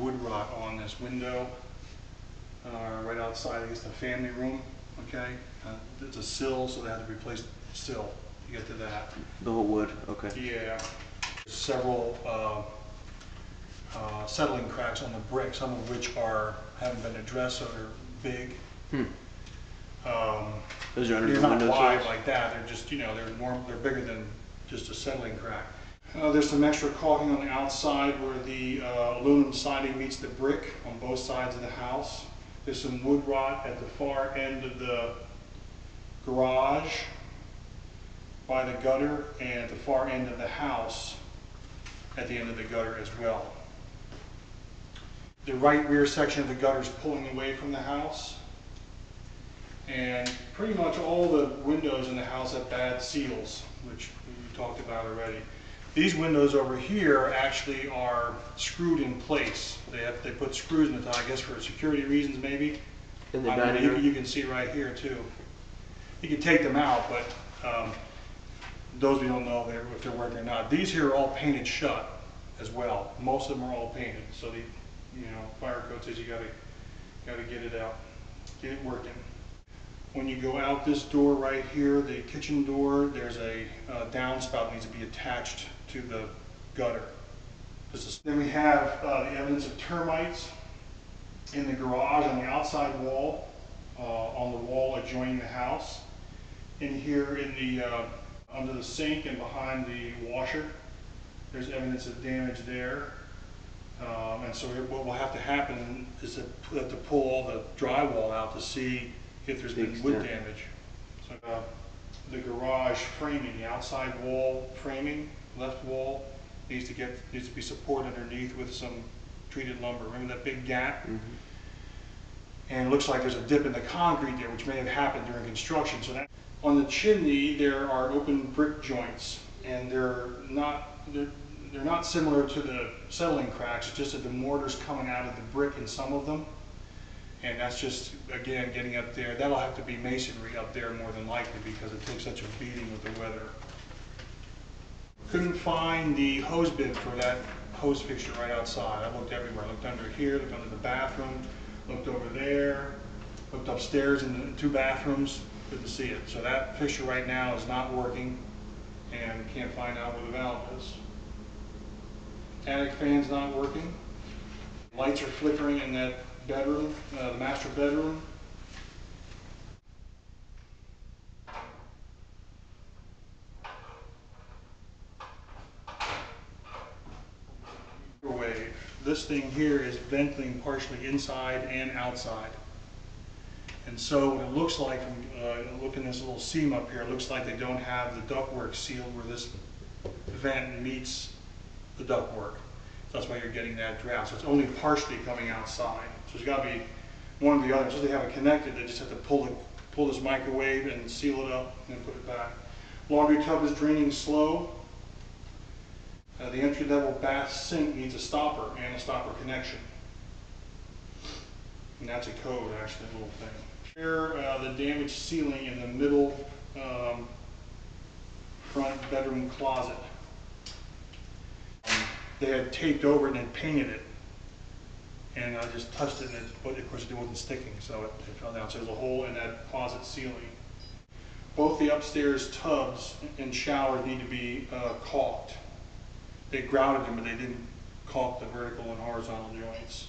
wood rot on this window right outside against the family room. Okay, it's a sill, so they had to replace the sill to get to that. The whole wood, okay. Yeah. Several settling cracks on the brick, some of which haven't been addressed, so they're big. Those are under they're the not window wide sills? like that. They're just, they're bigger than just a settling crack. There's some extra caulking on the outside where the aluminum siding meets the brick on both sides of the house. There's some wood rot at the far end of the garage by the gutter, and at the far end of the house at the end of the gutter as well. The right rear section of the gutter is pulling away from the house, and pretty much all the windows in the house have bad seals, which we talked about already. These windows over here actually are screwed in place. They put screws in the top, I guess for security reasons maybe. In the dining room? You can see right here too. You can take them out, but those we don't know if they're working or not. These here are all painted shut as well. Most of them are all painted. So the fire code says you gotta get it out, get it working. When you go out this door right here, the kitchen door, there's a downspout that needs to be attached to the gutter. Then we have the evidence of termites in the garage on the outside wall, on the wall adjoining the house. In here in the under the sink and behind the washer, there's evidence of damage there. And so what will have to happen is to pull all the drywall out to see if there's been wood damage. So the garage framing, the outside wall framing, left wall, needs to be supported underneath with some treated lumber. Remember that big gap? And it looks like there's a dip in the concrete there, which may have happened during construction. So on the chimney, there are open brick joints, and they're not similar to the settling cracks. It's just that the mortar's coming out of the brick in some of them, and that's just, again, getting up there. That'll have to be masonry up there more than likely because it took such a beating with the weather. Couldn't find the hose bib for that hose fixture right outside. I looked everywhere. I looked under here, looked under the bathroom, looked over there, looked upstairs in the two bathrooms. Couldn't see it. So that fixture right now is not working, and can't find out where the valve is. Attic fan's not working. Lights are flickering in that bedroom, the master bedroom. This thing here is ventilating partially inside and outside. And so what it looks like, from looking at this little seam up here, it looks like they don't have the ductwork sealed where this vent meets the ductwork. So that's why you're getting that draft. So it's only partially coming outside. So it's got to be one or the other. So they have it connected. They just have to pull this microwave and seal it up and then put it back. Laundry tub is draining slow. The entry-level bath sink needs a stopper and a stopper connection. And that's a code, actually, a little thing. Here, the damaged ceiling in the middle front bedroom closet. They had taped over it and had painted it. And I just touched it, but of course it wasn't sticking, so it fell down. So there's a hole in that closet ceiling. Both the upstairs tubs and shower need to be caulked. They grouted them, but they didn't caulk the vertical and horizontal joints.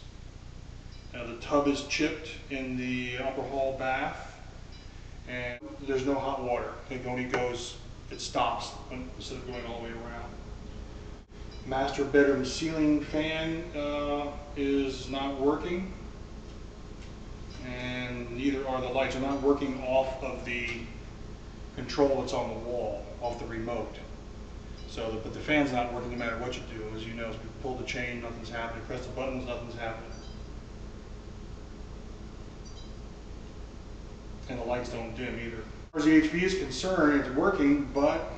The tub is chipped in the upper hall bath, and there's no hot water. It only goes, it stops instead of going all the way around. Master bedroom ceiling fan is not working, and neither are the lights. They're not working off of the control that's on the wall, off the remote. So, but the fan's not working no matter what you do. As you know, as we pull the chain, nothing's happening. Press the buttons, nothing's happening. And the lights don't dim either. As far as the HV is concerned, it's working, but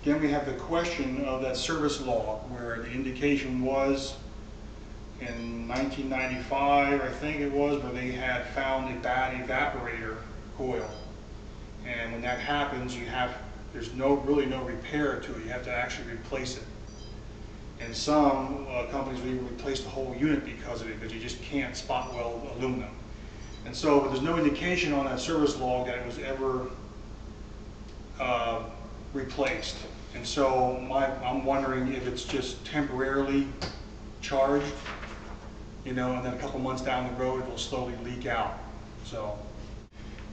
again, we have the question of that service log where the indication was in 1995, I think it was, where they had found a bad evaporator coil. And when that happens, there's really no repair to it. You have to actually replace it. And some companies will even replace the whole unit because of it, because you just can't spot weld aluminum. And so, but there's no indication on that service log that it was ever replaced. And so I'm wondering if it's just temporarily charged, you know, and then a couple months down the road it will slowly leak out. So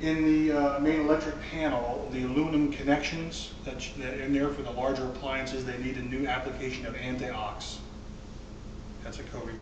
in the main electric panel, the aluminum connections that are in there for the larger appliances, they need a new application of anti-ox. That's a coating.